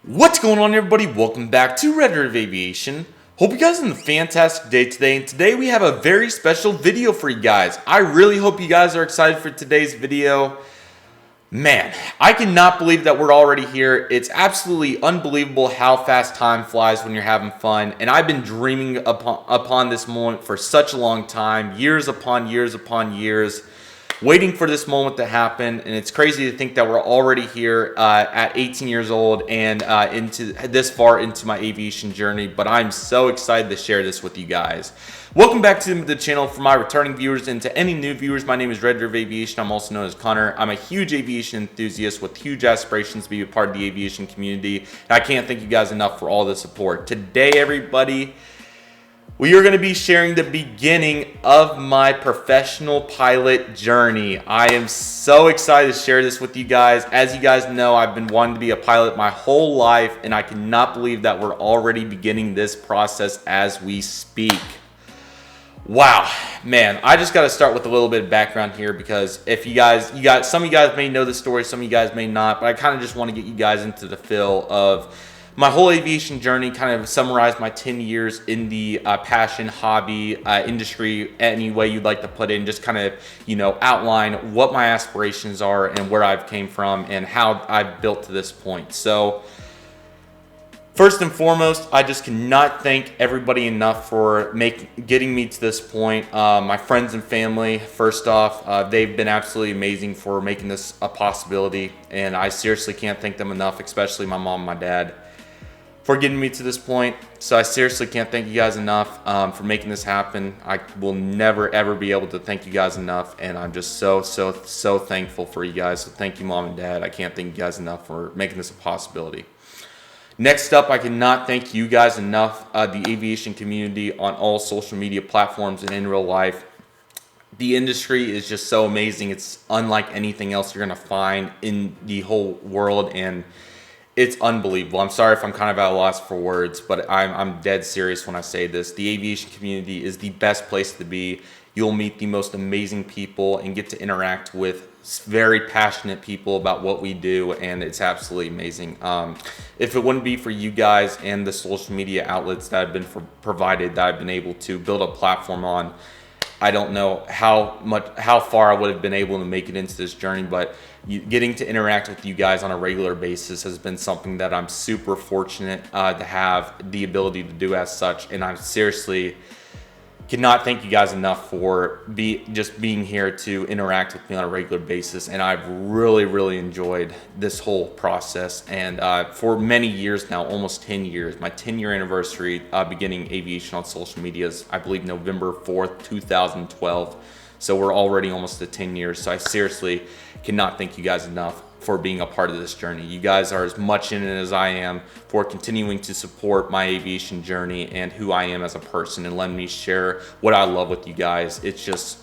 What's going on, everybody? Welcome back to Redriveraviation. Hope you guys are having a fantastic day today, and today we have a very special video for you guys. I really hope you guys are excited for today's video. Man, I cannot believe that we're already here. It's absolutely unbelievable how fast time flies when you're having fun, and I've been dreaming upon this moment for such a long time, years upon years upon years, waiting for this moment to happen. And it's crazy to think that we're already here at 18 years old and into this far into my aviation journey, but I'm so excited to share this with you guys. Welcome back to the channel for my returning viewers and to any new viewers. My name is Redriveraviation. I'm also known as Connor. I'm a huge aviation enthusiast with huge aspirations to be a part of the aviation community, and I can't thank you guys enough for all the support. Today, everybody, we are going to be sharing the beginning of my professional pilot journey. I am so excited to share this with you guys. As you guys know, I've been wanting to be a pilot my whole life, and I cannot believe that we're already beginning this process as we speak. Wow, man, I just got to start with a little bit of background here, because if some of you guys may know the story, some of you guys may not, but I kind of just want to get you guys into the feel of my whole aviation journey, kind of summarize my 10 years in the passion, hobby, industry, any way you'd like to put it, and just kind of, outline what my aspirations are and where I've came from and how I've built to this point. So first and foremost, I just cannot thank everybody enough for getting me to this point. My friends and family, first off, they've been absolutely amazing for making this a possibility, and I seriously can't thank them enough, especially my mom and my dad, for getting me to this point. So I seriously can't thank you guys enough for making this happen. I will never ever be able to thank you guys enough, and I'm just so thankful for you guys. So thank you, Mom and Dad. I can't thank you guys enough for making this a possibility. Next up, I cannot thank you guys enough, the aviation community on all social media platforms and in real life. The industry is just so amazing. It's unlike anything else you're gonna find in the whole world, and it's unbelievable. I'm sorry if I'm kind of at a loss for words, but I'm dead serious when I say this. The aviation community is the best place to be. You'll meet the most amazing people and get to interact with very passionate people about what we do, and it's absolutely amazing. If it wouldn't be for you guys and the social media outlets that have been provided, that I've been able to build a platform on, I don't know how far I would have been able to make it into this journey, but getting to interact with you guys on a regular basis has been something that I'm super fortunate to have the ability to do as such, and I seriously cannot thank you guys enough for just being here to interact with me on a regular basis. And I've really enjoyed this whole process, and for many years now, almost 10 years, my 10-year anniversary beginning aviation on social media is, I believe, November 4th, 2012. So we're already almost at 10 years. So I seriously cannot thank you guys enough for being a part of this journey. You guys are as much in it as I am, for continuing to support my aviation journey and who I am as a person, and letting me share what I love with you guys. It's just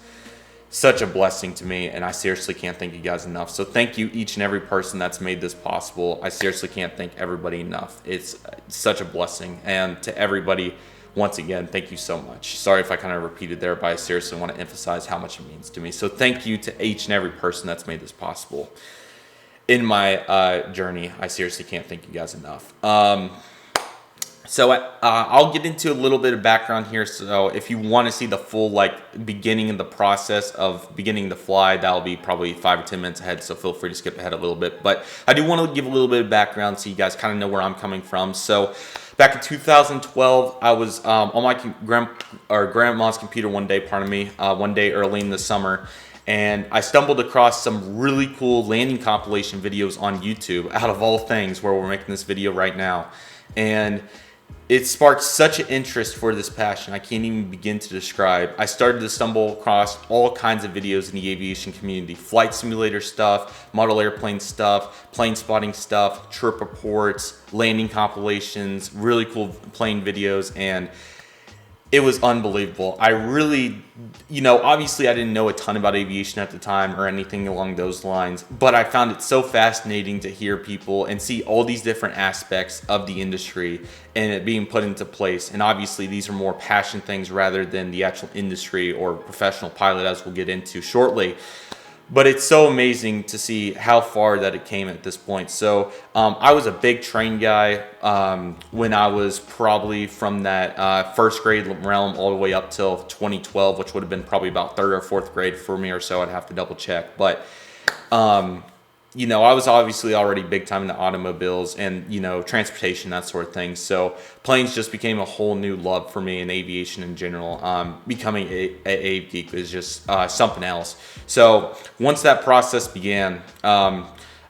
such a blessing to me, and I seriously can't thank you guys enough. So thank you, each and every person that's made this possible. I seriously can't thank everybody enough. It's such a blessing. And to everybody, once again, thank you so much. Sorry if I kind of repeated there, but I seriously want to emphasize how much it means to me. So thank you to each and every person that's made this possible in my journey. I seriously can't thank you guys enough. So I'll get into a little bit of background here. So if you want to see the full beginning of the process of beginning to fly, that'll be probably 5 or 10 minutes ahead. So feel free to skip ahead a little bit. But I do want to give a little bit of background so you guys kind of know where I'm coming from. So back in 2012, I was on my grandma's computer one day early in the summer, and I stumbled across some really cool landing compilation videos on YouTube, out of all things, where we're making this video right now. And it sparked such an interest for this passion I can't even begin to describe. I started to stumble across all kinds of videos in the aviation community: flight simulator stuff, model airplane stuff, plane spotting stuff, trip reports, landing compilations, really cool plane videos, and it was unbelievable. I really, obviously I didn't know a ton about aviation at the time or anything along those lines, but I found it so fascinating to hear people and see all these different aspects of the industry and it being put into place. And obviously these are more passion things rather than the actual industry or professional pilot, as we'll get into shortly. But it's so amazing to see how far that it came at this point. So I was a big train guy when I was probably from that first grade realm all the way up till 2012, which would have been probably about third or fourth grade for me or so. I'd have to double check. But you know, I was obviously already big time into automobiles and, you know, transportation, that sort of thing. So planes just became a whole new love for me, and aviation in general. Becoming a geek is just something else. So once that process began, I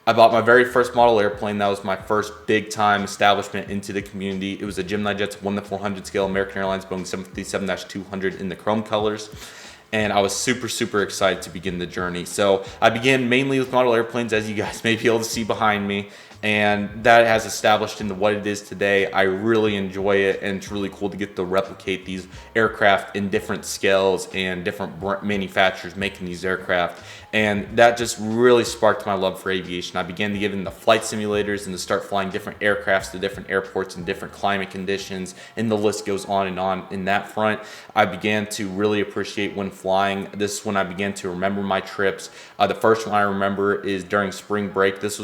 bought my very first model airplane. That was my first big time establishment into the community. It was a Gemini Jets 1:400 scale American Airlines Boeing 757-200 in the chrome colors. And I was super, super excited to begin the journey. So I began mainly with model airplanes, as you guys may be able to see behind me. And that has established into what it is today. I really enjoy it, and it's really cool to get to replicate these aircraft in different scales and different manufacturers making these aircraft. And that just really sparked my love for aviation. I began to get into flight simulators and to start flying different aircrafts to different airports in different climate conditions, and the list goes on and on. In that front, I began to really appreciate when flying. This is when I began to remember my trips. The first one I remember is during spring break. This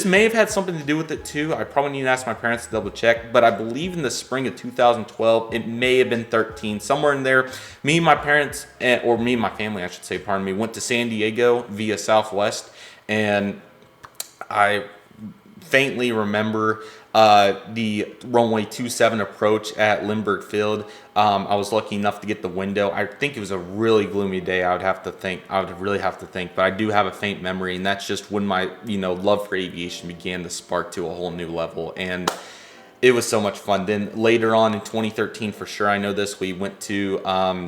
may have had something to do with it too. I probably need to ask my parents to double check, but I believe in the spring of 2012, it may have been 13, somewhere in there. Me and my parents, or me and my family, I should say, pardon me, went to San Diego via Southwest, and I faintly remember the runway 27 approach at Lindbergh Field. I was lucky enough to get the window. I think it was a really gloomy day. I would really have to think, but I do have a faint memory, and that's just when my, you know, love for aviation began to spark to a whole new level. And it was so much fun. Then later on in 2013, for sure, I know this, we went to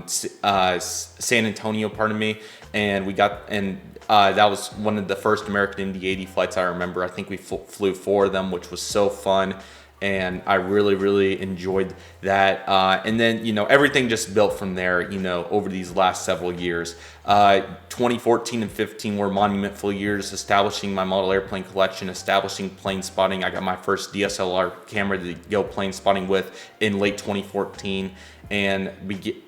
San Antonio, pardon me, and that was one of the first American Indy 80 flights I remember. I think we flew 4 of them, which was so fun, and I really, really enjoyed that. And then, you know, everything just built from there, you know, over these last several years. 2014 and 15 were monumental years, establishing my model airplane collection, establishing plane spotting. I got my first DSLR camera to go plane spotting with in late 2014. And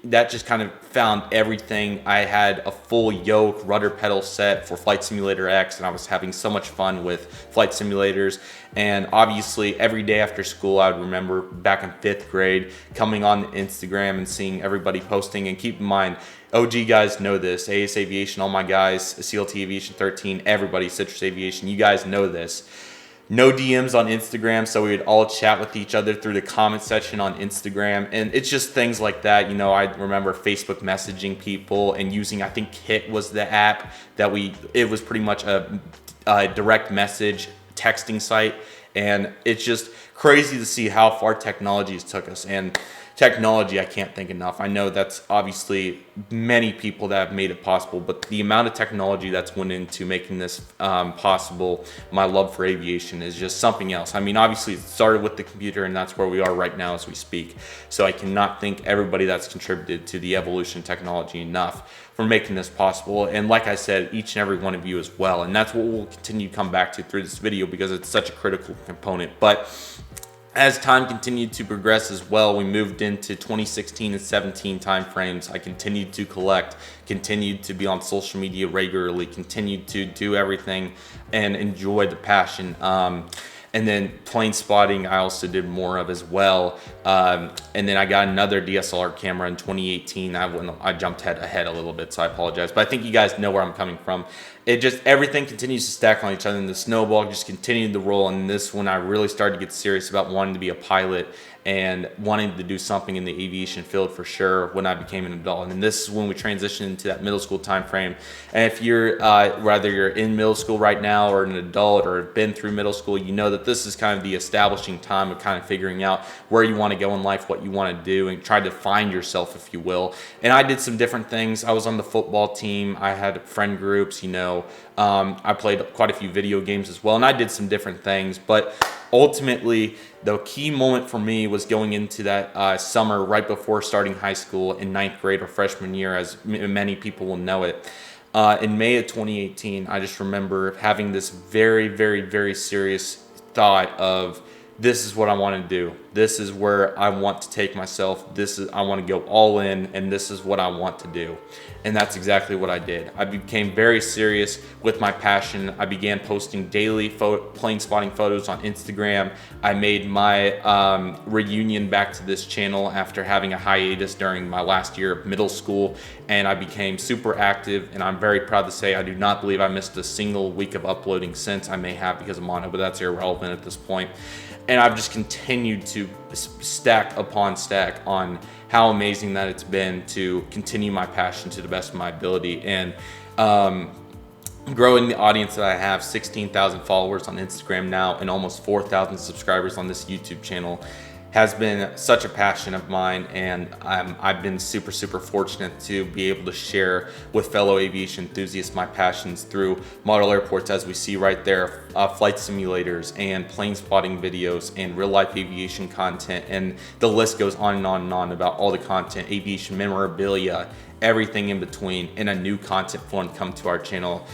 that just kind of found everything. I had a full yoke rudder pedal set for Flight Simulator X, and I was having so much fun with flight simulators. And obviously every day after school, I would remember back in 5th grade coming on Instagram and seeing everybody posting. And keep in mind, OG guys know this, AS Aviation, all my guys, CLT Aviation 13, everybody, Citrus Aviation, you guys know this. No DMs on Instagram, so we would all chat with each other through the comment section on Instagram. And it's just things like that. You know, I remember Facebook messaging people and using, I think Kit was the app that it was pretty much a direct message texting site. And it's just crazy to see how far technology has took us. And technology, I can't thank enough. I know that's obviously many people that have made it possible, but the amount of technology that's went into making this possible, my love for aviation, is just something else. I mean, obviously it started with the computer, and that's where we are right now as we speak. So I cannot thank everybody that's contributed to the evolution of technology enough for making this possible. And like I said, each and every one of you as well. And that's what we'll continue to come back to through this video, because it's such a critical component. But as time continued to progress as well, we moved into 2016 and 17 timeframes. I continued to collect, continued to be on social media regularly, continued to do everything and enjoy the passion. And then plane spotting, I also did more of as well. And then I got another DSLR camera in 2018. I jumped ahead a little bit, so I apologize. But I think you guys know where I'm coming from. Everything continues to stack on each other, and the snowball just continued to roll. And this when I really started to get serious about wanting to be a pilot and wanting to do something in the aviation field for sure when I became an adult. And this is when we transitioned into that middle school time frame. And if you're whether you're in middle school right now or an adult or have been through middle school, you know that this is kind of the establishing time of kind of figuring out where you want to go in life, what you want to do, and try to find yourself, if you will. And I did some different things. I was on the football team. I had friend groups, you know. I played quite a few video games as well, and I did some different things. But ultimately, the key moment for me was going into that summer right before starting high school in 9th grade or freshman year, as many people will know it. In May of 2018, I just remember having this very, very, very serious thought of this is what I want to do. This is where I want to take myself. I want to go all in, and this is what I want to do. And that's exactly what I did. I became very serious with my passion. I began posting daily plane spotting photos on Instagram. I made my reunion back to this channel after having a hiatus during my last year of middle school, and I became super active, and I'm very proud to say I do not believe I missed a single week of uploading since. I may have because of mono, but that's irrelevant at this point. And I've just continued to stack upon stack on how amazing that it's been to continue my passion to the best of my ability, and growing the audience that I have. 16,000 followers on Instagram now and almost 4,000 subscribers on this YouTube channel has been such a passion of mine, and I've been super fortunate to be able to share with fellow aviation enthusiasts my passions through model airports, as we see right there, flight simulators and plane spotting videos and real life aviation content, and the list goes on and on and on about all the content, aviation memorabilia, everything in between, and a new content fund come to our channel,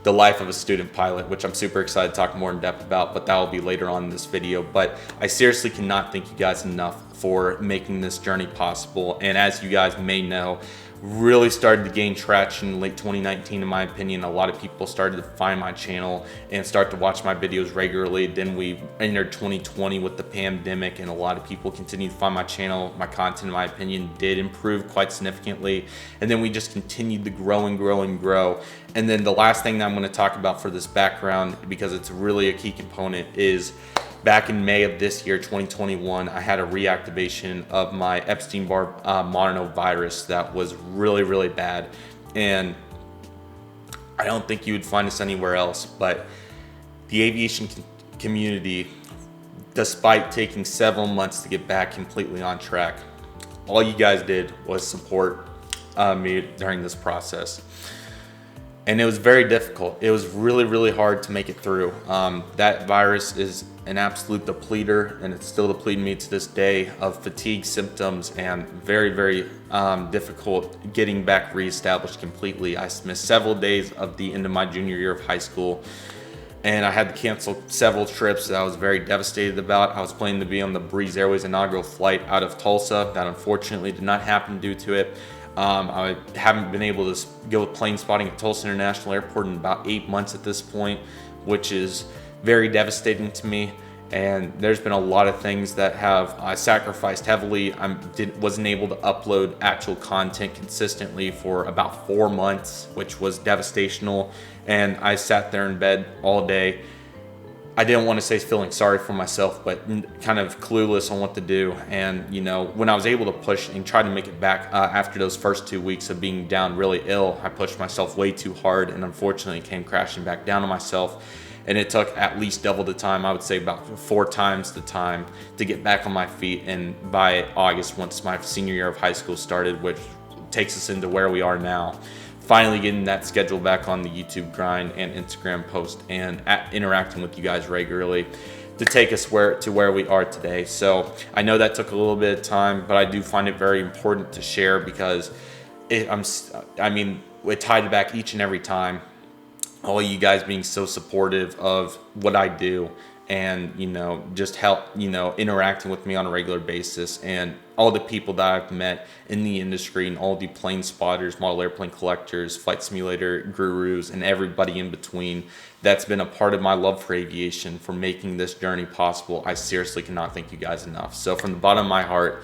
the life of a student pilot, which I'm super excited to talk more in depth about, but that will be later on in this video. But I seriously cannot thank you guys enough for making this journey possible. And as you guys may know, really started to gain traction in late 2019, in my opinion. A lot of people started to find my channel and start to watch my videos regularly. Then we entered 2020 with the pandemic, and a lot of people continued to find my channel. My content, in my opinion, did improve quite significantly. And then we just continued to grow and grow and grow. And then the last thing that I'm going to talk about for this background, because it's really a key component, is back in May of this year, 2021, I had a reactivation of my Epstein-Barr monovirus that was really bad. And I don't think you would find this anywhere else, but the aviation community, despite taking several months to get back completely on track, all you guys did was support me during this process. And it was very difficult. It was really hard to make it through. That virus is an absolute depleter, and it's still depleting me to this day of fatigue symptoms, and very difficult getting back reestablished completely. I missed several days of the end of my junior year of high school, and I had to cancel several trips that I was very devastated about. I was planning to be on the Breeze Airways inaugural flight out of Tulsa. That unfortunately did not happen due to it. I haven't been able to go with plane spotting at Tulsa International Airport in about 8 months at this point, which is very devastating to me. And there's been a lot of things that have sacrificed heavily. I wasn't able to upload actual content consistently for about 4 months, which was devastational. And I sat there in bed all day. I didn't want to say feeling sorry for myself, but kind of clueless on what to do. And, you know, when I was able to push and try to make it back after those first 2 weeks of being down really ill, I pushed myself way too hard and unfortunately came crashing back down on myself. And it took at least double the time, I would say about 4 times the time, to get back on my feet. And by August, once my senior year of high school started, which takes us into where we are now, finally getting that schedule back on the YouTube grind and Instagram post and interacting with you guys regularly to take us to where we are today. So I know that took a little bit of time, but I do find it very important to share because it tied back each and every time. All you guys being so supportive of what I do, and, you know, just help, you know, interacting with me on a regular basis, and all the people that I've met in the industry, and all the plane spotters, model airplane collectors, flight simulator gurus, and everybody in between that's been a part of my love for aviation, for making this journey possible. I seriously cannot thank you guys enough. So from the bottom of my heart,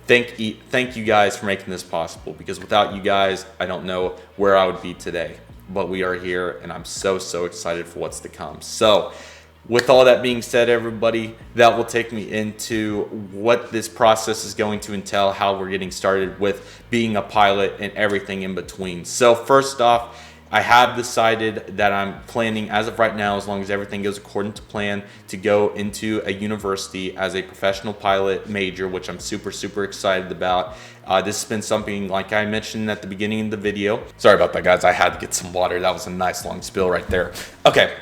thank you guys for making this possible, because without you guys, I don't know where I would be today. But we are here, and I'm so excited for what's to come. So with all that being said, everybody, that will take me into what this process is going to entail, how we're getting started with being a pilot and everything in between. So first off, I have decided that I'm planning, as of right now, as long as everything goes according to plan, to go into a university as a professional pilot major, which I'm super excited about. This has been something, like I mentioned at the beginning of the video. Sorry about that, guys. I had to get some water. That was a nice long spill right there. Okay,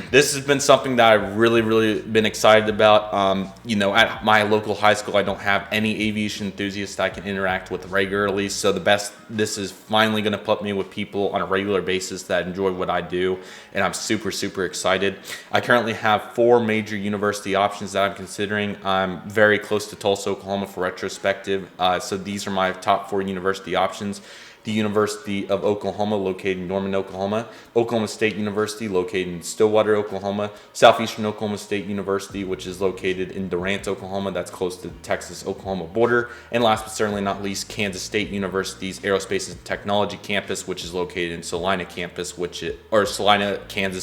this has been something that I've really been excited about. You know, at my local high school, I don't have any aviation enthusiasts I can interact with regularly. So this is finally going to put me with people on a regular basis that enjoy what I do, and I'm super excited. I currently have 4 major university options that I'm considering. I'm very close to Tulsa, Oklahoma for retrospective. So these are my top 4 university options. The University of Oklahoma, located in Norman, Oklahoma. Oklahoma State University, located in Stillwater, Oklahoma. Southeastern Oklahoma State University, which is located in Durant, Oklahoma. That's close to the Texas-Oklahoma border. And last but certainly not least, Kansas State University's Aerospace and Technology campus, which is located in Salina, Kansas,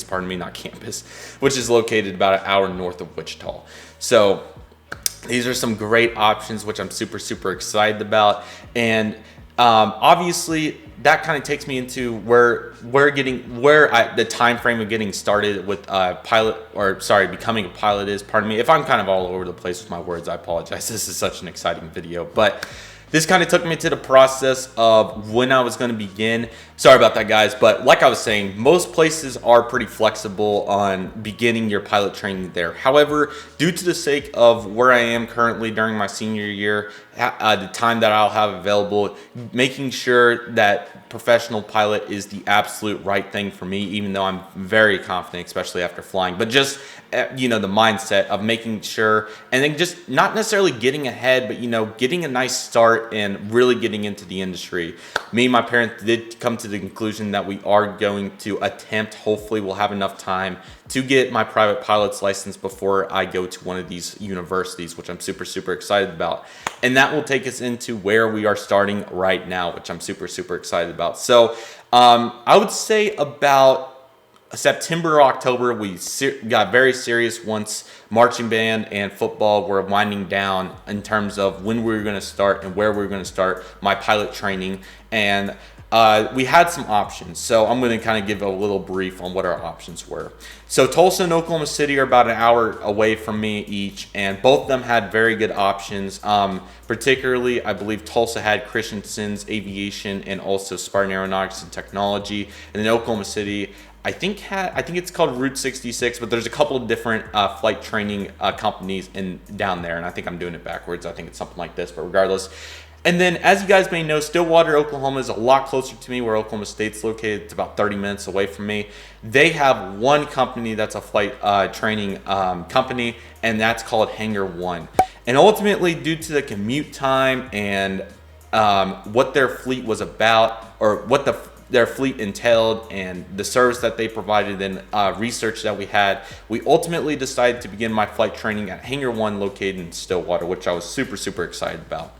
pardon me, not campus, which is located about an hour north of Wichita. So these are some great options, which I'm super excited about. And obviously that kind of takes me into the time frame of getting started with becoming a pilot is. Pardon me if I'm kind of all over the place with my words. I apologize. This is such an exciting video, but this kind of took me to the process of when I was going to begin. Sorry about that, guys, but like I was saying, most places are pretty flexible on beginning your pilot training there. However, due to the sake of where I am currently during my senior year, the time that I'll have available, making sure that professional pilot is the absolute right thing for me, even though I'm very confident, especially after flying. But just, you know, the mindset of making sure, and then just not necessarily getting ahead, but, you know, getting a nice start and really getting into the industry. Me and my parents did come to the conclusion that we are going to attempt, hopefully we'll have enough time to get my private pilot's license before I go to one of these universities, which I'm super excited about. And that will take us into where we are starting right now, which I'm super excited about. So I would say about September or October, we got very serious once marching band and football were winding down in terms of when we were going to start and where we were going to start my pilot training. And we had some options, so I'm going to kind of give a little brief on what our options were. So Tulsa and Oklahoma City are about an hour away from me each, and both of them had very good options. Particularly, I believe Tulsa had Christensen's Aviation and also Spartan Aeronautics and Technology, and then Oklahoma City, I think it's called Route 66, but there's a couple of different flight training companies down there, and I think I'm doing it backwards. I think it's something like this, but regardless. And then, as you guys may know, Stillwater, Oklahoma is a lot closer to me, where Oklahoma State's located. It's about 30 minutes away from me. They have one company that's a flight training company, and that's called Hangar One. And ultimately, due to the commute time and what their fleet was about, or what their fleet entailed, and the service that they provided, and research that we had, we ultimately decided to begin my flight training at Hangar One, located in Stillwater, which I was super excited about.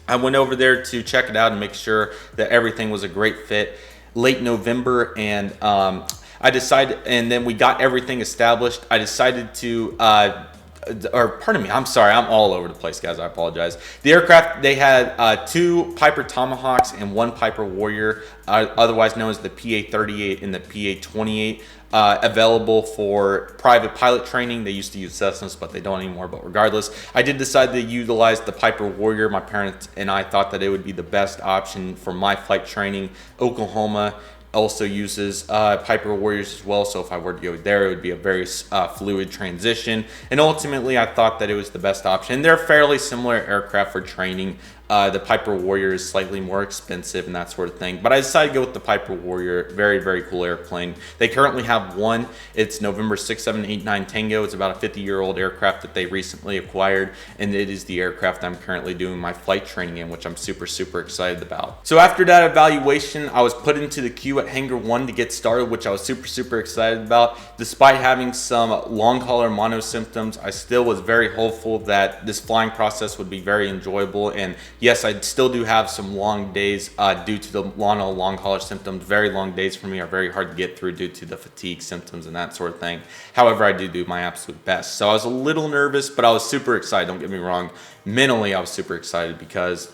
I went over there to check it out and make sure that everything was a great fit late November, and I decided, and then we got everything established. I decided to pardon me, I'm sorry, I'm all over the place, guys. I apologize. The aircraft, they had 2 Piper Tomahawks and 1 Piper Warrior, otherwise known as the PA-38 and the PA-28, available for private pilot training. They used to use Cessnas, but they don't anymore. But regardless, I did decide to utilize the Piper Warrior. My parents and I thought that it would be the best option for my flight training. Oklahoma also uses Piper Warriors as well, so if I were to go there, it would be a very fluid transition, and ultimately I thought that it was the best option. They're fairly similar aircraft for training. The Piper Warrior is slightly more expensive and that sort of thing, but I decided to go with the Piper Warrior. Very cool airplane. They currently have one. It's November 6789 Tango. It's about a 50-year-old aircraft that they recently acquired, and it is the aircraft I'm currently doing my flight training in, which I'm super excited about. So after that evaluation, I was put into the queue at Hangar One to get started, which I was super excited about. Despite having some long hauler mono symptoms, I still was very hopeful that this flying process would be very enjoyable. And yes, I still do have some long days due to the long hauler symptoms. Very long days for me are very hard to get through due to the fatigue symptoms and that sort of thing. However, I do my absolute best. So I was a little nervous, but I was super excited. Don't get me wrong. Mentally, I was super excited because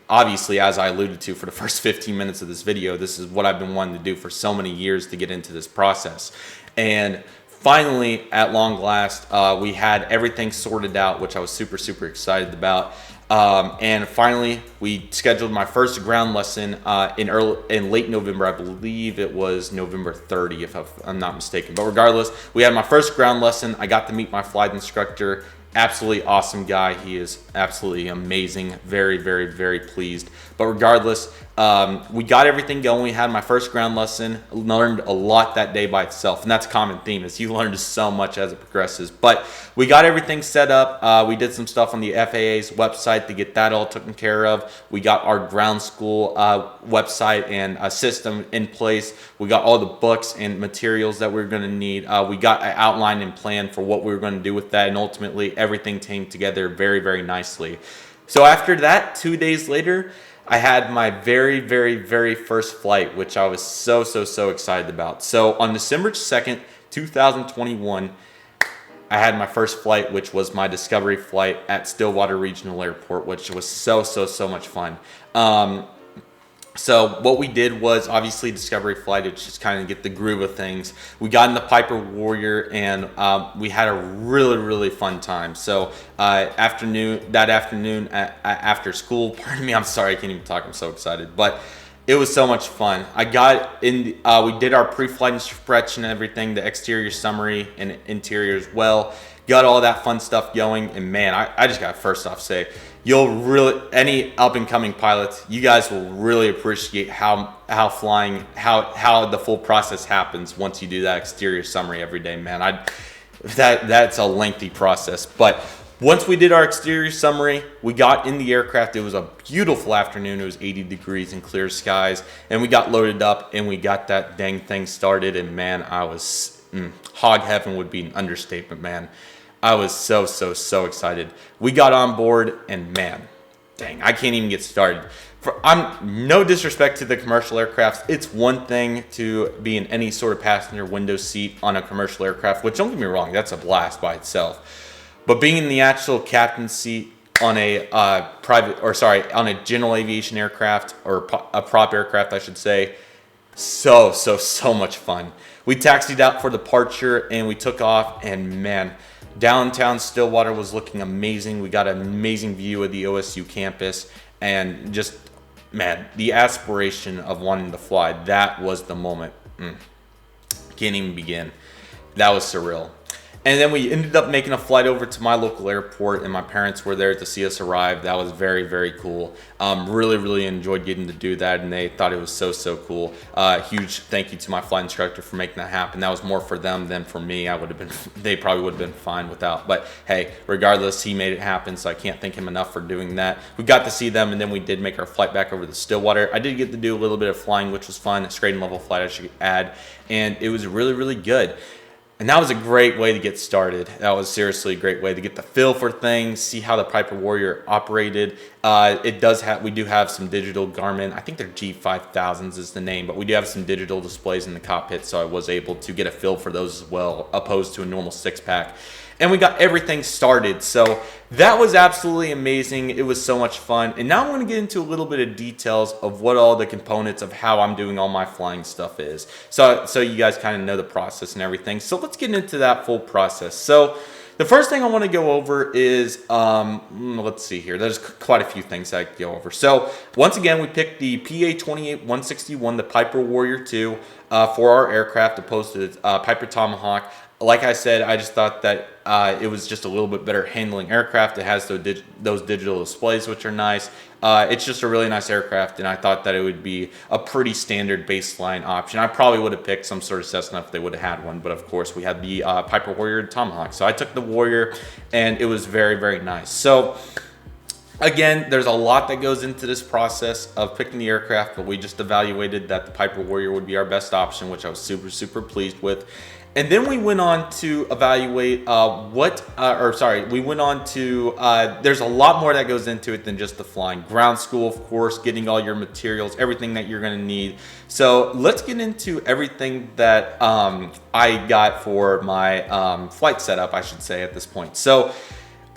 obviously, as I alluded to for the first 15 minutes of this video, this is what I've been wanting to do for so many years to get into this process. And finally, at long last, we had everything sorted out, which I was super excited about. And finally, we scheduled my first ground lesson in late November. I believe it was November 30th, if I'm not mistaken. But regardless, we had my first ground lesson. I got to meet my flight instructor. Absolutely awesome guy. He is absolutely amazing. Very, very, very pleased. But regardless, we got everything going. We had my first ground lesson. Learned a lot that day by itself, and that's a common theme, is you learn so much as it progresses. But we got everything set up. We did some stuff on the FAA's website to get that all taken care of. We got our ground school website and a system in place. We got all the books and materials that we were going to need. We got an outline and plan for what we were going to do with that, and ultimately everything came together very, very nicely. So after that, 2 days later, I had my very, very, very first flight, which I was so excited about. So on December 2nd, 2021, I had my first flight, which was my discovery flight at Stillwater Regional Airport, which was so much fun. So what we did was obviously discovery flight to just kind of get the groove of things. We got in the Piper Warrior, and we had a really fun time. So that afternoon after school, pardon me, I'm sorry, I can't even talk, I'm so excited, but it was so much fun. I got in, we did our pre-flight inspection and everything, the exterior summary and interior as well. Got all that fun stuff going, and man, I just got to first off say, any up and coming pilots, you guys will really appreciate how the full process happens once you do that exterior summary every day, man. That's a lengthy process, but once we did our exterior summary, we got in the aircraft. It was a beautiful afternoon. It was 80 degrees and clear skies, and we got loaded up and we got that dang thing started, and man, I was hog heaven would be an understatement, man. I was so excited. We got on board, and man, dang, I can't even get started. I'm no disrespect to the commercial aircrafts. It's one thing to be in any sort of passenger window seat on a commercial aircraft, which, don't get me wrong, that's a blast by itself. But being in the actual captain's seat on a on a general aviation aircraft, or a prop aircraft, I should say, so much fun. We taxied out for departure, and we took off, and man, downtown Stillwater was looking amazing. We got an amazing view of the OSU campus, and just, man, the aspiration of wanting to fly, that was the moment. Can't even begin. That was surreal. And then we ended up making a flight over to my local airport, and my parents were there to see us arrive. That was very cool. Really enjoyed getting to do that, and they thought it was so cool. Huge thank you to my flight instructor for making that happen. That was more for them than for me. They probably would have been fine without. But hey, regardless, he made it happen, so I can't thank him enough for doing that. We got to see them, and then we did make our flight back over to Stillwater. I did get to do a little bit of flying, which was fun. A straight and level flight, I should add, and it was really good. And that was a great way to get started. That was seriously a great way to get the feel for things, see how the Piper Warrior operated. We do have some digital Garmin. I think they're G5000s is the name, but we do have some digital displays in the cockpit, so I was able to get a feel for those as well, opposed to a normal 6-pack. And we got everything started. So that was absolutely amazing. It was so much fun. And now I'm going to get into a little bit of details of what all the components of how I'm doing all my flying stuff is. So you guys kind of know the process and everything. So let's get into that full process. So the first thing I want to go over is, let's see here. There's quite a few things I could go over. So once again, we picked the PA-28-161, the Piper Warrior 2, for our aircraft, opposed to Piper Tomahawk. Like I said, I just thought that it was just a little bit better handling aircraft. It has those digital displays, which are nice. It's just a really nice aircraft, and I thought that it would be a pretty standard baseline option. I probably would have picked some sort of Cessna if they would have had one, but of course we had the Piper Warrior Tomahawk. So I took the Warrior, and it was very nice. So again, there's a lot that goes into this process of picking the aircraft, but we just evaluated that the Piper Warrior would be our best option, which I was super pleased with. And then we went on to evaluate there's a lot more that goes into it than just the flying. Ground school, of course, getting all your materials, everything that you're going to need. So let's get into everything that I got for my flight setup, I should say, at this point. So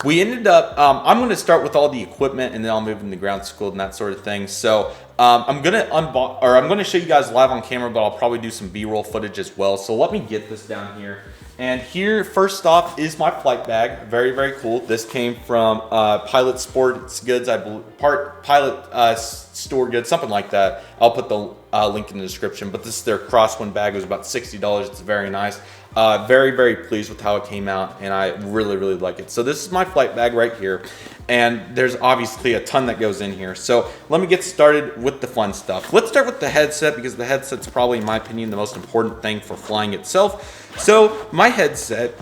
we ended up, I'm going to start with all the equipment, and then I'll move into ground school and that sort of thing. So I'm going to show you guys live on camera, but I'll probably do some B-roll footage as well. So let me get this down here. And here, first off, is my flight bag. Very, very cool. This came from Pilot Sports Goods, I believe, Pilot Store Goods, something like that. I'll put the link in the description. But this is their crosswind bag. It was about $60. It's very nice. Very, very pleased with how it came out, and I really, really like it. So this is my flight bag right here, and there's obviously a ton that goes in here. So let me get started with the fun stuff. Let's start with the headset, because the headset's probably, in my opinion, the most important thing for flying itself. So my headset,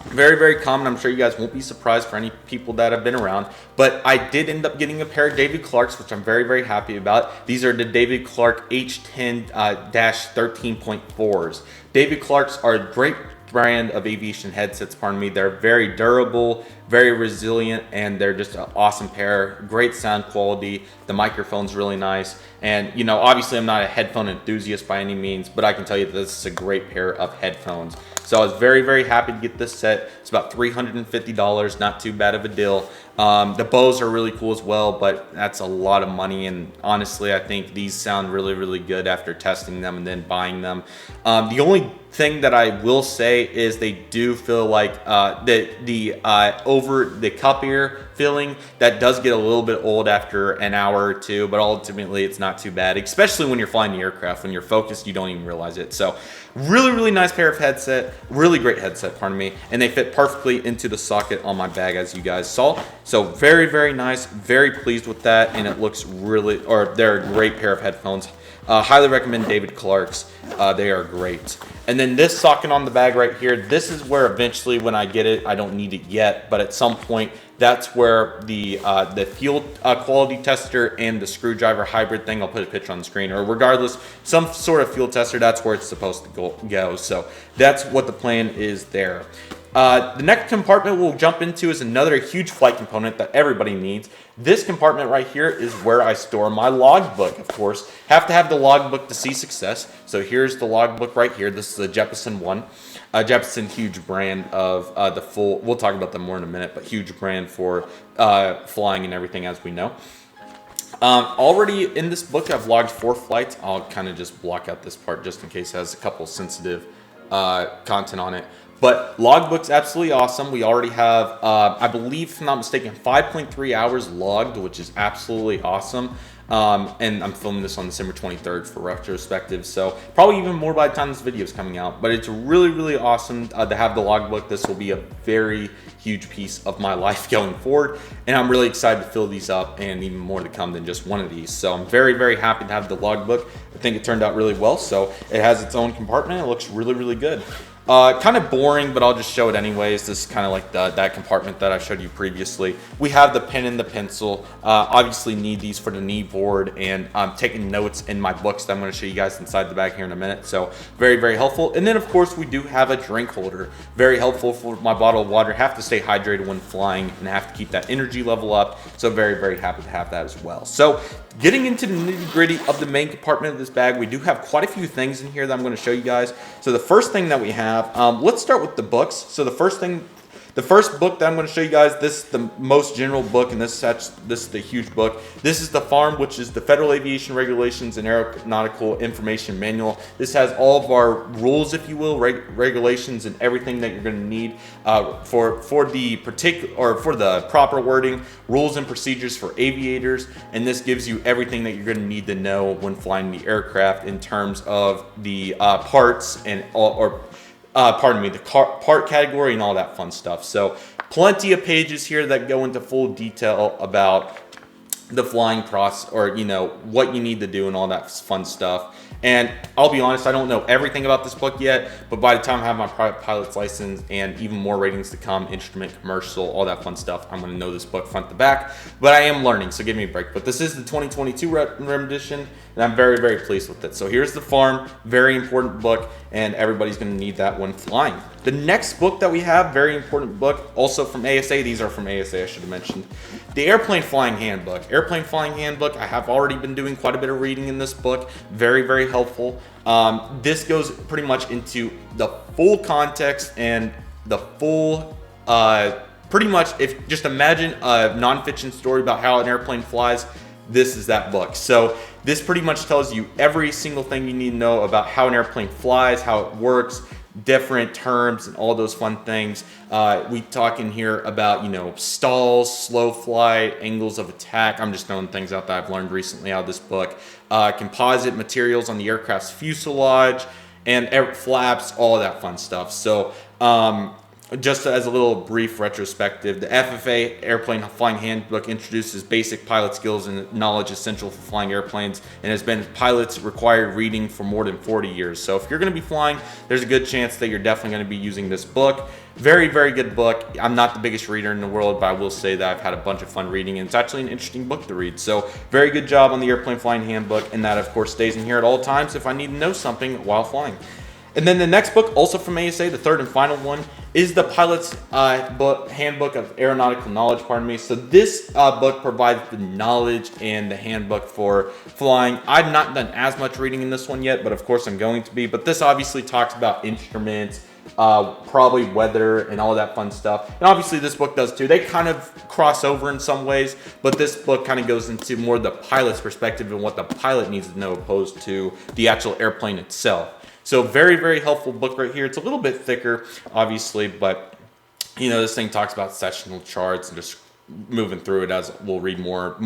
very, very common. I'm sure you guys won't be surprised for any people that have been around, but I did end up getting a pair of David Clark's, which I'm very, very happy about. These are the David Clark H10-13.4s. David Clark's are a great brand of aviation headsets, pardon me. They're very durable, very resilient, and they're just an awesome pair. Great sound quality. The microphone's really nice. And, you know, obviously I'm not a headphone enthusiast by any means, but I can tell you that this is a great pair of headphones. So I was very, very happy to get this set. It's about $350, not too bad of a deal. The bows are really cool as well, but that's a lot of money. And honestly, I think these sound really, really good after testing them and then buying them. The only thing that I will say is they do feel like over the cup ear feeling, that does get a little bit old after an hour or two, but ultimately it's not too bad, especially when you're flying the aircraft. When you're focused, you don't even realize it. So really, really nice pair of headset, really great headset, pardon me, and they fit perfectly into the socket on my bag, as you guys saw. So very, very nice, very pleased with that, and it looks really, or they're a great pair of headphones. Highly recommend David Clark's. They are great. And then this socket on the bag right here, this is where eventually when I get it, I don't need it yet, but at some point, that's where the fuel quality tester and the screwdriver hybrid thing, I'll put a picture on the screen, or regardless, some sort of fuel tester, that's where it's supposed to go. So that's what the plan is there. The next compartment we'll jump into is another huge flight component that everybody needs. This compartment right here is where I store my logbook, of course. Have to have the logbook to see success. So here's the logbook right here. This is the Jeppesen one. Jeppesen, huge brand of the full, we'll talk about them more in a minute, but huge brand for flying and everything, as we know. Already in this book, I've logged 4 flights. I'll kind of just block out this part just in case it has a couple sensitive content on it. But logbook's absolutely awesome. We already have, I believe, if I'm not mistaken, 5.3 hours logged, which is absolutely awesome. And I'm filming this on December 23rd for retrospective, so probably even more by the time this video is coming out. But it's really, really awesome to have the logbook. This will be a very huge piece of my life going forward, and I'm really excited to fill these up, and even more to come than just one of these. So I'm very, very happy to have the logbook. I think it turned out really well. So it has its own compartment. It looks really, really good. Kind of boring, but I'll just show it anyways. This is kind of like that compartment that I showed you previously. We have the pen and the pencil. Obviously need these for the knee board, and I'm taking notes in my books that I'm going to show you guys inside the bag here in a minute. So very, very helpful. And then of course we do have a drink holder. Very helpful for my bottle of water. Have to stay hydrated when flying and have to keep that energy level up. So very, very happy to have that as well. So getting into the nitty-gritty of the main compartment of this bag, we do have quite a few things in here that I'm going to show you guys. So the first thing that we have, let's start with the books. So the first book that I'm going to show you guys, this is the most general book, and this is the huge book. This is the FARM, which is the Federal Aviation Regulations and Aeronautical Information Manual. This has all of our rules, if you will, regulations, and everything that you're going to need for the proper wording, rules and procedures for aviators. And this gives you everything that you're going to need to know when flying the aircraft in terms of the parts and the part category and all that fun stuff. So plenty of pages here that go into full detail about the flying process, or what you need to do and all that fun stuff. And I'll be honest, I don't know everything about this book yet, but by the time I have my private pilot's license and even more ratings to come, instrument, commercial, all that fun stuff, I'm going to know this book front to back. But I am learning, so give me a break. But this is the 2022 rendition, and I'm very, very pleased with it. So here's the FARM, very important book, and everybody's going to need that when flying. The next book that we have, very important book, also from ASA. These are from ASA, I should have mentioned. The Airplane Flying Handbook. Airplane Flying Handbook, I have already been doing quite a bit of reading in this book. Very, very helpful. This goes pretty much into the full context and the full, pretty much, if just imagine a nonfiction story about how an airplane flies, this is that book. So this pretty much tells you every single thing you need to know about how an airplane flies, how it works, different terms and all those fun things. We talk in here about, you know, stalls, slow flight, angles of attack. I'm just throwing things out that I've learned recently out of this book. Composite materials on the aircraft's fuselage and air flaps, all of that fun stuff. So just as a little brief retrospective, the FFA Airplane Flying Handbook introduces basic pilot skills and knowledge essential for flying airplanes, and has been pilots required reading for more than 40 years. So if you're going to be flying, there's a good chance that you're definitely going to be using this book. Very, very good book. I'm not the biggest reader in the world, but I will say that I've had a bunch of fun reading, and it's actually an interesting book to read. So very good job on the Airplane Flying Handbook, and that of course stays in here at all times if I need to know something while flying. And then the next book, also from ASA, the third and final one, is the Pilot's Handbook of Aeronautical Knowledge, So this book provides the knowledge and the handbook for flying. I've not done as much reading in this one yet, but of course I'm going to be. But this obviously talks about instruments, probably weather and all that fun stuff. And obviously this book does too. They kind of cross over in some ways, but this book kind of goes into more the pilot's perspective and what the pilot needs to know opposed to the actual airplane itself. So very, very helpful book right here. It's a little bit thicker, obviously, but you know, this thing talks about sectional charts and just moving through it as we'll read more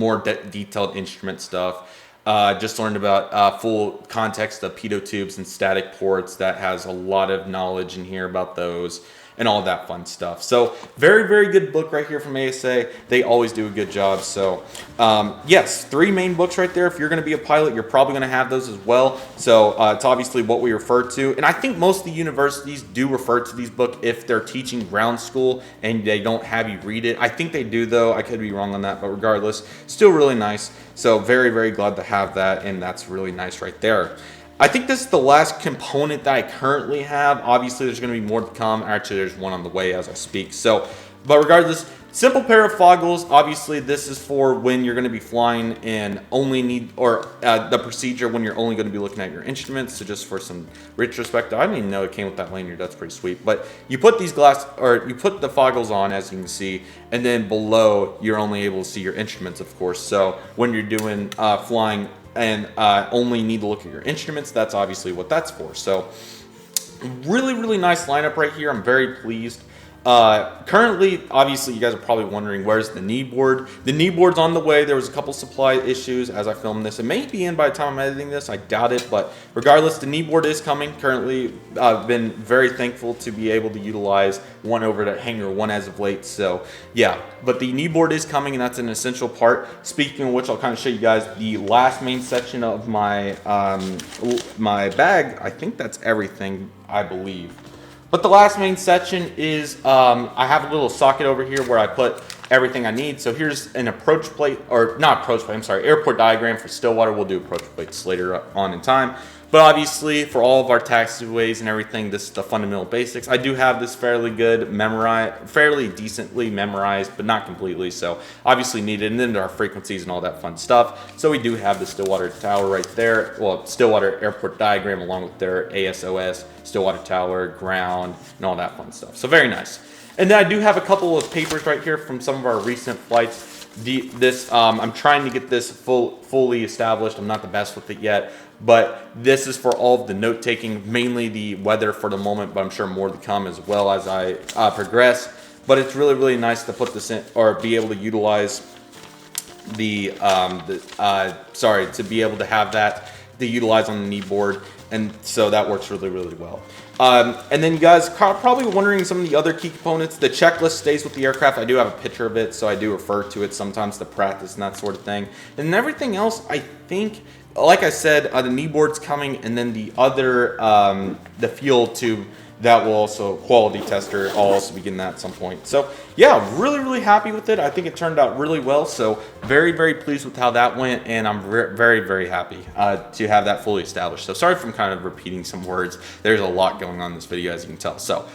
detailed instrument stuff. Just learned about full context of pitot tubes and static ports. That has a lot of knowledge in here about those and all that fun stuff. So very, very good book right here from ASA. They always do a good job. So yes, 3 main books right there. If you're going to be a pilot, you're probably going to have those as well. So it's obviously what we refer to. And I think most of the universities do refer to these books if they're teaching ground school and they don't have you read it. I think they do though. I could be wrong on that, but regardless, still really nice. So very, very glad to have that. And that's really nice right there. I think this is the last component that I currently have. Obviously, there's going to be more to come. Actually, there's one on the way as I speak. So, but regardless, simple pair of foggles. Obviously, this is for when you're going to be flying and only need, or the procedure when you're only going to be looking at your instruments. So just for some retrospective, I didn't even know it came with that lanyard. That's pretty sweet. But you put these you put the foggles on, as you can see, and then below you're only able to see your instruments, of course. So when you're doing flying and only need to look at your instruments, that's obviously what that's for. So really, really nice lineup right here. I'm very pleased. Currently, obviously, you guys are probably wondering, where's the knee board? The knee board's on the way. There was a couple supply issues as I filmed this. It may be in by the time I'm editing this. I doubt it, but regardless, the knee board is coming. Currently, I've been very thankful to be able to utilize one over at Hangar 1 as of late. So yeah, but the knee board is coming, and that's an essential part. Speaking of which, I'll kind of show you guys the last main section of my my bag. I think that's everything, I believe. But the last main section is, I have a little socket over here where I put everything I need. So here's an approach plate, or not approach plate, I'm sorry, airport diagram for Stillwater. We'll do approach plates later on in time. But obviously, for all of our taxiways and everything, this is the fundamental basics. I do have this fairly decently memorized, but not completely. So obviously needed, and then there are frequencies and all that fun stuff. So we do have the Stillwater Tower right there. Well, Stillwater Airport diagram along with their ASOS, Stillwater Tower, ground, and all that fun stuff. So very nice. And then I do have a couple of papers right here from some of our recent flights. I'm trying to get this fully established. I'm not the best with it yet, but this is for all of the note taking, mainly the weather for the moment, but I'm sure more to come as well as I progress. But it's really, really nice to put this in, or be able to utilize to be able to have that to utilize on the knee board. And so that works really, really well. And then you guys probably wondering some of the other key components. The checklist stays with the aircraft. I do have a picture of it, so I do refer to it sometimes to practice and that sort of thing. And everything else, I think, like I said, the knee board's coming, and then the other, the fuel tube, that will also, quality tester, I'll also be getting that at some point. So yeah, really, really happy with it. I think it turned out really well. So very, very pleased with how that went. And I'm very, very happy to have that fully established. So sorry if I'm kind of repeating some words. There's a lot going on in this video, as you can tell. So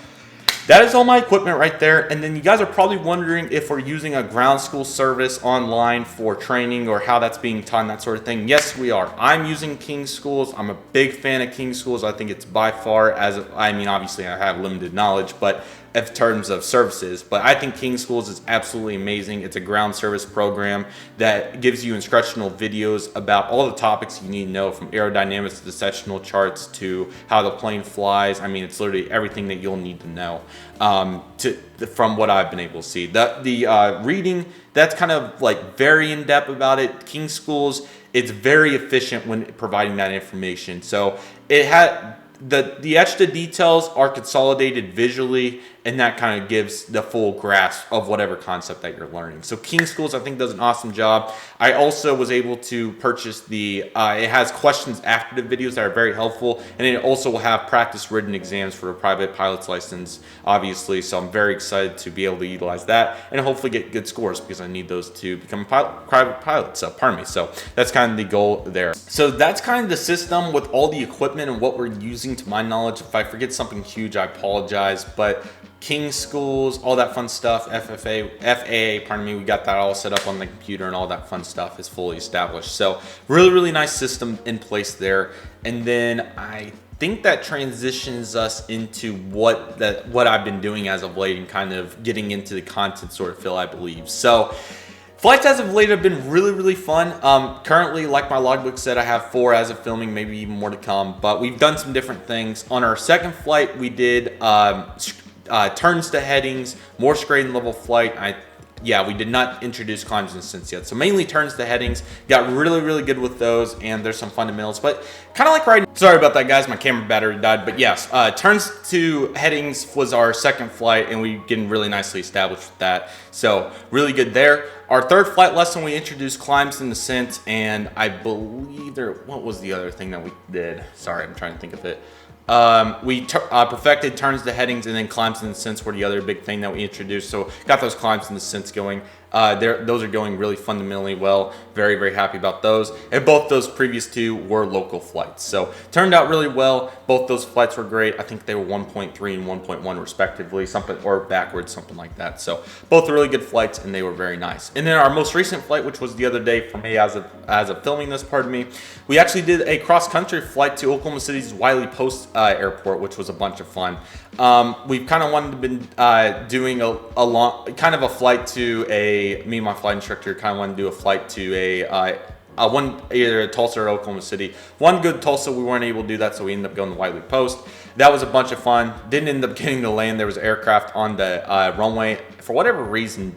that is all my equipment right there. And then you guys are probably wondering if we're using a ground school service online for training or how that's being taught and that sort of thing. Yes, we are. I'm using King Schools. I'm a big fan of King Schools. I think it's by far, obviously I have limited knowledge, but in terms of services, but I think King Schools is absolutely amazing. It's a ground service program that gives you instructional videos about all the topics you need to know, from aerodynamics to the sectional charts to how the plane flies. I mean, it's literally everything that you'll need to know from what I've been able to see. The reading, that's kind of like very in depth about it. King Schools, it's very efficient when providing that information. So it had the extra details are consolidated visually, and that kind of gives the full grasp of whatever concept that you're learning. So King Schools, I think, does an awesome job. I also was able to purchase it has questions after the videos that are very helpful, and it also will have practice written exams for a private pilot's license, obviously. So I'm very excited to be able to utilize that and hopefully get good scores, because I need those to become a private pilot. So pardon me. So that's kind of the goal there. So that's kind of the system with all the equipment and what we're using, to my knowledge. If I forget something huge, I apologize, but King Schools, all that fun stuff, FAA, pardon me, we got that all set up on the computer, and all that fun stuff is fully established. So really, really nice system in place there. And then I think that transitions us into what I've been doing as of late, and kind of getting into the content sort of feel, I believe. So flights as of late have been really, really fun. Currently, like my logbook said, I have 4 as of filming, maybe even more to come, but we've done some different things. On our second flight, we did turns to headings, more grade level flight. We did not introduce climbs and descents yet. So mainly turns to headings, got really, really good with those, and there's some fundamentals, but kind of like riding. Sorry about that, guys, my camera battery died, but yes, turns to headings was our second flight, and we getting really nicely established with that. So really good there. Our third flight lesson, we introduced climbs and descents, and I believe what was the other thing that we did? Sorry, I'm trying to think of it. We perfected turns to headings, and then climbs and descents were the other big thing that we introduced. So got those climbs and descents going. Those are going really fundamentally well. Very, very happy about those. And both those previous 2 were local flights. So turned out really well. Both those flights were great. I think they were 1.3 and 1.1 respectively, or backwards, something like that. So both really good flights, and they were very nice. And then our most recent flight, which was the other day for me as of filming this, pardon me, we actually did a cross-country flight to Oklahoma City's Wiley Post Airport, which was a bunch of fun. We've kind of wanted to been doing a long, kind of a flight to me and my flight instructor kind of wanted to do a flight to either Tulsa or Oklahoma City. One good Tulsa, we weren't able to do that, so we ended up going to Wiley Post. That was a bunch of fun. Didn't end up getting to land. There was aircraft on the runway. For whatever reason,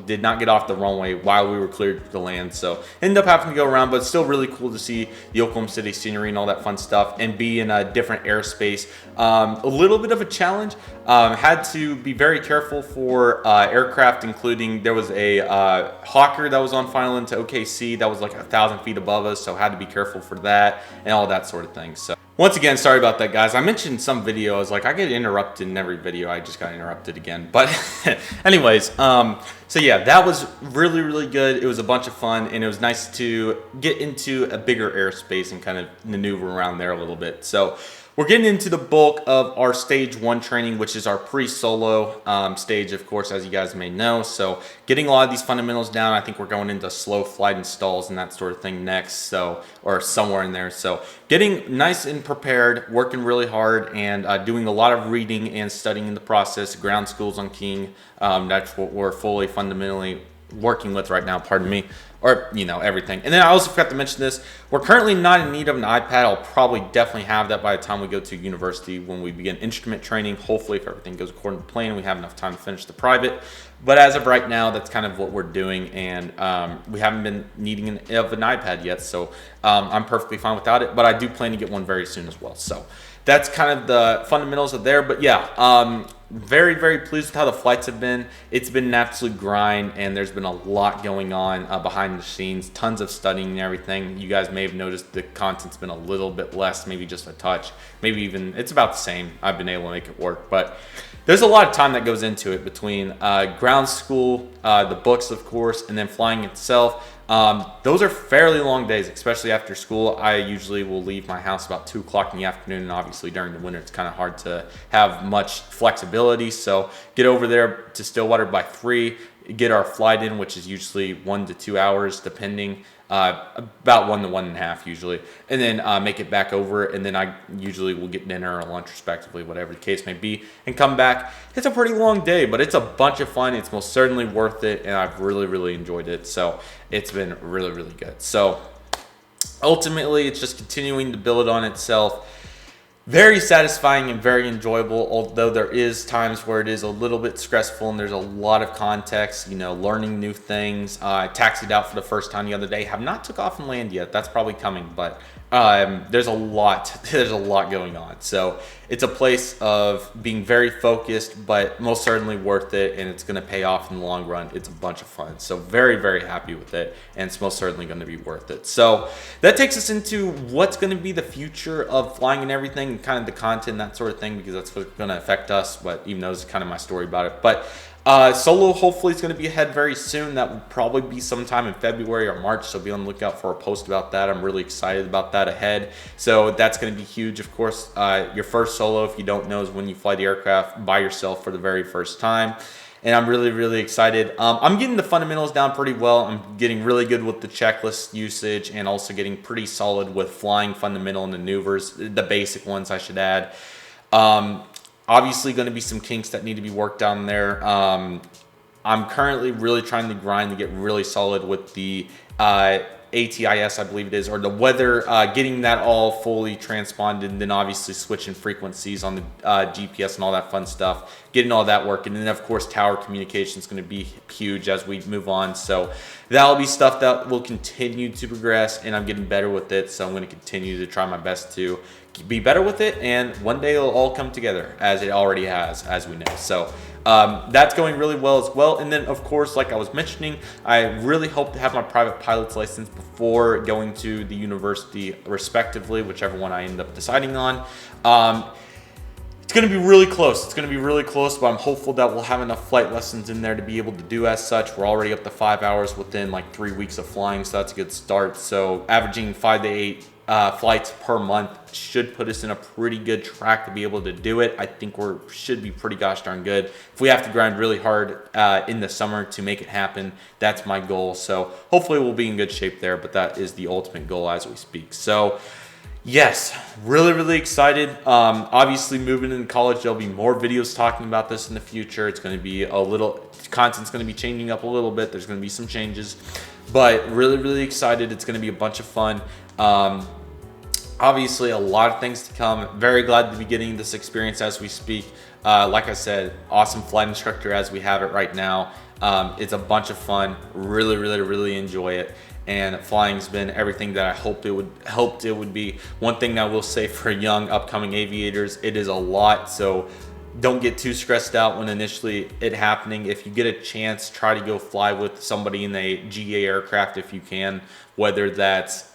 did not get off the runway while we were cleared to land. So ended up having to go around, but it's still really cool to see the Oklahoma City scenery and all that fun stuff, and be in a different airspace. A little bit of a challenge. Had to be very careful for aircraft, including there was a Hawker that was on final into OKC that was like 1,000 feet above us, so had to be careful for that and all that sort of thing. So once again, sorry about that, guys. I mentioned some videos, like I get interrupted in every video. I just got interrupted again. But anyways, so yeah, that was really, really good. It was a bunch of fun, and it was nice to get into a bigger airspace and kind of maneuver around there a little bit. So we're getting into the bulk of our stage 1 training, which is our pre-solo stage, of course, as you guys may know. So getting a lot of these fundamentals down. I think we're going into slow flight installs and that sort of thing next, or somewhere in there. So getting nice and prepared, working really hard, and doing a lot of reading and studying in the process. Ground schools on King, that's what we're fully fundamentally working with right now, pardon me, or everything. And then I also forgot to mention this, we're currently not in need of an iPad. I'll probably definitely have that by the time we go to university when we begin instrument training, hopefully, if everything goes according to plan and we have enough time to finish the private. But as of right now, that's kind of what we're doing, and we haven't been needing an iPad yet, so I'm perfectly fine without it, but I do plan to get one very soon as well. So that's kind of the fundamentals of there. But yeah, very, very pleased with how the flights have been. It's been an absolute grind, and there's been a lot going on behind the scenes, tons of studying and everything. You guys may have noticed the content's been a little bit less, maybe just a touch, maybe even it's about the same. I've been able to make it work, but there's a lot of time that goes into it between ground school, the books, of course, and then flying itself. Those are fairly long days, especially after school. I usually will leave my house about 2 o'clock in the afternoon, and obviously during the winter it's kind of hard to have much flexibility. So get over there to Stillwater by 3. get our flight in, which is usually 1 to 2 hours, depending, about 1 to 1.5 usually, and then make it back over, and then I usually will get dinner or lunch respectively, whatever the case may be, and come back. It's a pretty long day, but it's a bunch of fun. It's most certainly worth it, and I've really enjoyed it. So it's been really good. So ultimately, it's just continuing to build on itself. Very satisfying and very enjoyable, although there is times where it is a little bit stressful and there's a lot of context, you know, learning new things. I taxied out for the first time the other day. Have not took off and land yet. That's probably coming, but there's a lot going on. So it's a place of being very focused, but most certainly worth it, and it's going to pay off in the long run. It's a bunch of fun. So very happy with it, and it's most certainly going to be worth it. So that takes us into what's going to be the future of flying and everything, and kind of the content, that sort of thing, because that's what's going to affect us. But even though it's kind of my story about it, but solo hopefully is going to be ahead very soon. That will probably be sometime in February or March, so be on the lookout for a post about that. I'm really excited about that ahead. So that's going to be huge. Of course, your first solo, if you don't know, is when you fly the aircraft by yourself for the very first time. And I'm really excited. I'm getting the fundamentals down pretty well. I'm getting really good with the checklist usage, and also getting pretty solid with flying fundamental and maneuvers, the basic ones I should add. Obviously going to be some kinks that need to be worked on there. I'm currently really trying to grind to get really solid with the ATIS, I believe it is, or the weather, getting that all fully transponded, and then obviously switching frequencies on the GPS and all that fun stuff, getting all that working. And then of course tower communication is going to be huge as we move on. So that'll be stuff that will continue to progress, and I'm getting better with it. So I'm going to continue to try my best to be better with it, and one day it'll all come together, as it already has, as we know. So that's going really well as well. And then of course, like I was mentioning, I really hope to have my private pilot's license before going to the university respectively, whichever one I end up deciding on. It's going to be really close. It's going to be really close, but I'm hopeful that we'll have enough flight lessons in there to be able to do as such. We're already up to 5 hours within like 3 weeks of flying, so that's a good start. So averaging 5 to 8 flights per month should put us in a pretty good track to be able to do it. I think we should be pretty gosh darn good. If we have to grind really hard in the summer to make it happen, that's my goal. So hopefully we'll be in good shape there, but that is the ultimate goal as we speak. So yes, really excited. Obviously moving into college, there'll be more videos talking about this in the future. It's going to be content's going to be changing up a little bit. There's going to be some changes, but really excited. It's going to be a bunch of fun. Obviously a lot of things to come. Very glad to be getting this experience as we speak. Like I said, awesome flight instructor as we have it right now. It's a bunch of fun. Really enjoy it. And flying's been everything that I hoped it would be. One thing that I will say for young upcoming aviators, it is a lot. So don't get too stressed out when initially it happening. If you get a chance, try to go fly with somebody in a GA aircraft if you can, whether that's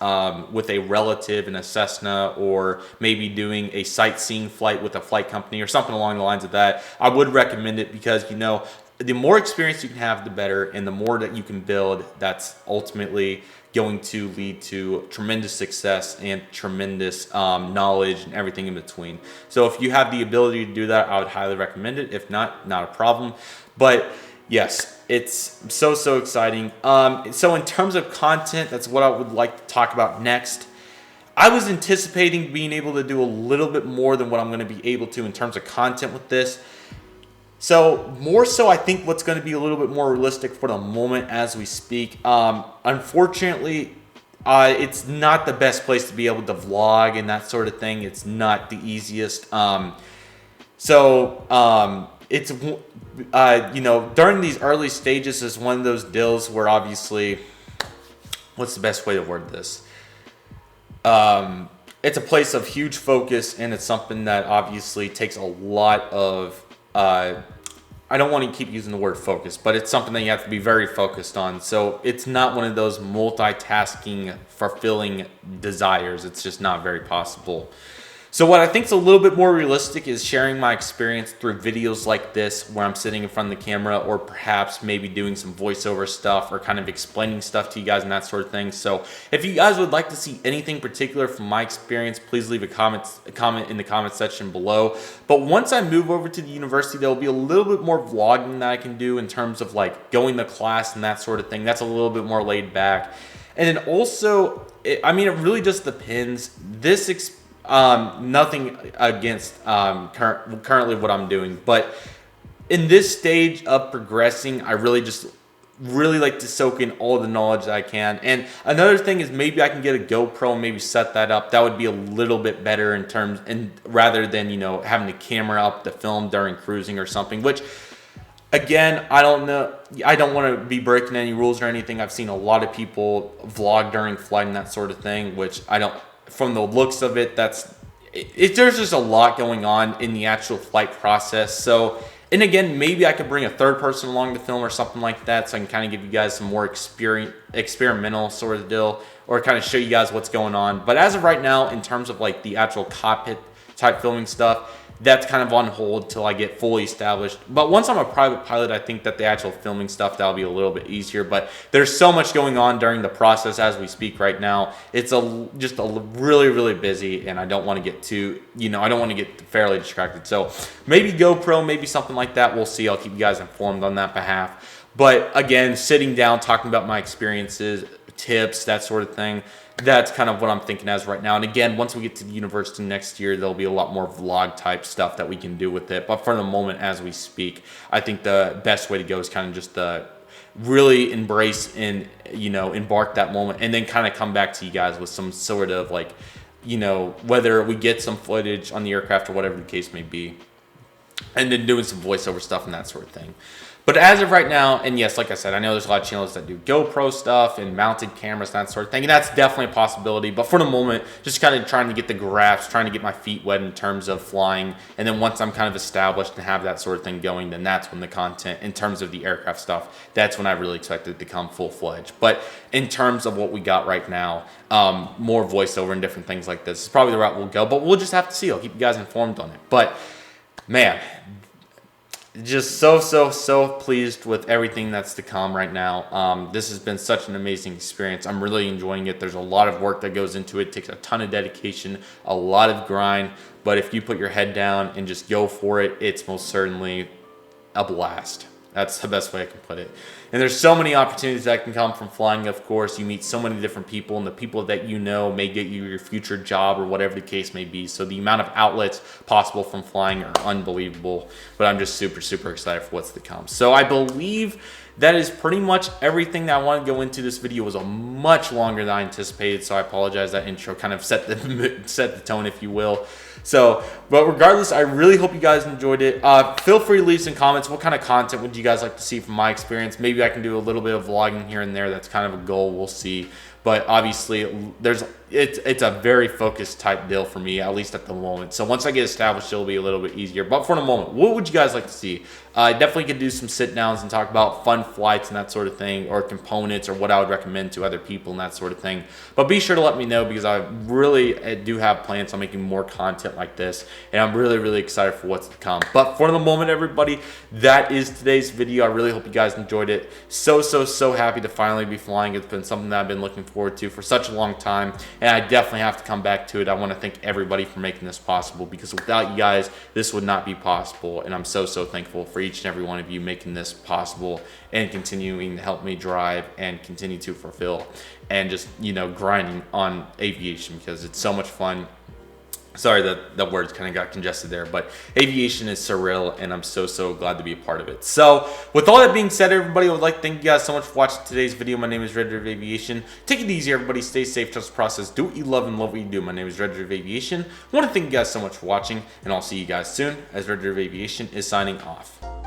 with a relative in a Cessna, or maybe doing a sightseeing flight with a flight company or something along the lines of that. I would recommend it because, you know, the more experience you can have, the better, and the more that you can build, that's ultimately going to lead to tremendous success and tremendous knowledge and everything in between. So if you have the ability to do that, I would highly recommend it. If not, not a problem. But yes, it's so exciting. So in terms of content, that's what I would like to talk about next. I was anticipating being able to do a little bit more than what I'm going to be able to in terms of content with this. So more so, I think what's going to be a little bit more realistic for the moment as we speak. Unfortunately, it's not the best place to be able to vlog and that sort of thing. It's not the easiest. It's you know, during these early stages is one of those deals where obviously, what's the best way to word this? It's a place of huge focus, and it's something that obviously takes a lot of I don't want to keep using the word focus, but it's something that you have to be very focused on. So it's not one of those multitasking, fulfilling desires. It's just not very possible. So what I think is a little bit more realistic is sharing my experience through videos like this where I'm sitting in front of the camera, or perhaps maybe doing some voiceover stuff or kind of explaining stuff to you guys and that sort of thing. So if you guys would like to see anything particular from my experience, please leave a comment in the comment section below. But once I move over to the university, there'll be a little bit more vlogging that I can do in terms of like going to class and that sort of thing. That's a little bit more laid back. And then also, it really just depends. Nothing against currently what I'm doing, but in this stage of progressing, I really like to soak in all the knowledge that I can. And another thing is maybe I can get a GoPro and maybe set that up. That would be a little bit better in terms, and rather than, you know, having the camera up to film during cruising or something, which again, I don't know. I don't want to be breaking any rules or anything. I've seen a lot of people vlog during flight and that sort of thing, which I don't. From the looks of it, there's just a lot going on in the actual flight process. So, and again, maybe I could bring a third person along to film or something like that, so I can kind of give you guys some more experimental sort of deal, or kind of show you guys what's going on. But as of right now, in terms of like the actual cockpit type filming stuff, that's kind of on hold till I get fully established. But once I'm a private pilot, I think that the actual filming stuff, that'll be a little bit easier. But there's so much going on during the process as we speak right now. It's just really busy, and I don't want to get too, I don't want to get fairly distracted. So maybe GoPro, maybe something like that. We'll see. I'll keep you guys informed on that behalf. But again, sitting down, talking about my experiences, tips, that sort of thing, that's kind of what I'm thinking as right now. And again, once we get to the university next year, there'll be a lot more vlog type stuff that we can do with it. But for the moment, as we speak, I think the best way to go is kind of just really embrace and, embark that moment, and then kind of come back to you guys with some sort of like, whether we get some footage on the aircraft or whatever the case may be, and then doing some voiceover stuff and that sort of thing. But as of right now, and yes, like I said, I know there's a lot of channels that do GoPro stuff and mounted cameras, that sort of thing, and that's definitely a possibility. But for the moment, just kind of trying to get the grasp, trying to get my feet wet in terms of flying. And then once I'm kind of established and have that sort of thing going, then that's when the content, in terms of the aircraft stuff, that's when I really expect it to come full-fledged. But in terms of what we got right now, more voiceover and different things like this is probably the route we'll go. But we'll just have to see. I'll keep you guys informed on it. But man, just so pleased with everything that's to come right now. This has been such an amazing experience. I'm really enjoying it. There's a lot of work that goes into it. It takes a ton of dedication, a lot of grind, but if you put your head down and just go for it, it's most certainly a blast. That's the best way I can put it. And there's so many opportunities that can come from flying, of course. You meet so many different people, and the people that you know may get you your future job or whatever the case may be. So the amount of outlets possible from flying are unbelievable. But I'm just super excited for what's to come. So I believe that is pretty much everything that I want to go into. This video was a much longer than I anticipated, so I apologize. That intro kind of set the tone, if you will. So, but regardless, I really hope you guys enjoyed it. Feel free to leave some comments. What kind of content would you guys like to see from my experience? Maybe I can do a little bit of vlogging here and there. That's kind of a goal. We'll see. But obviously, it's a very focused type deal for me, at least at the moment. So once I get established, it'll be a little bit easier. But for the moment, what would you guys like to see? I definitely could do some sit downs and talk about fun flights and that sort of thing, or components, or what I would recommend to other people and that sort of thing. But be sure to let me know, because I really do have plans on making more content like this, and I'm really excited for what's to come. But for the moment, everybody, that is today's video. I really hope you guys enjoyed it. So happy to finally be flying. It's been something that I've been looking forward to for such a long time, and I definitely have to come back to it. I want to thank everybody for making this possible, because without you guys, this would not be possible. And I'm so thankful for each and every one of you making this possible and continuing to help me drive and continue to fulfill and just, grinding on aviation, because it's so much fun. Sorry that the words kind of got congested there, but aviation is surreal, and I'm so glad to be a part of it. So with all that being said, everybody, I would like to thank you guys so much for watching today's video. My name is Redriveraviation. Take it easy, everybody. Stay safe, trust the process, do what you love, and love what you do. My name is Redriveraviation. I want to thank you guys so much for watching, and I'll see you guys soon, as Redriveraviation is signing off.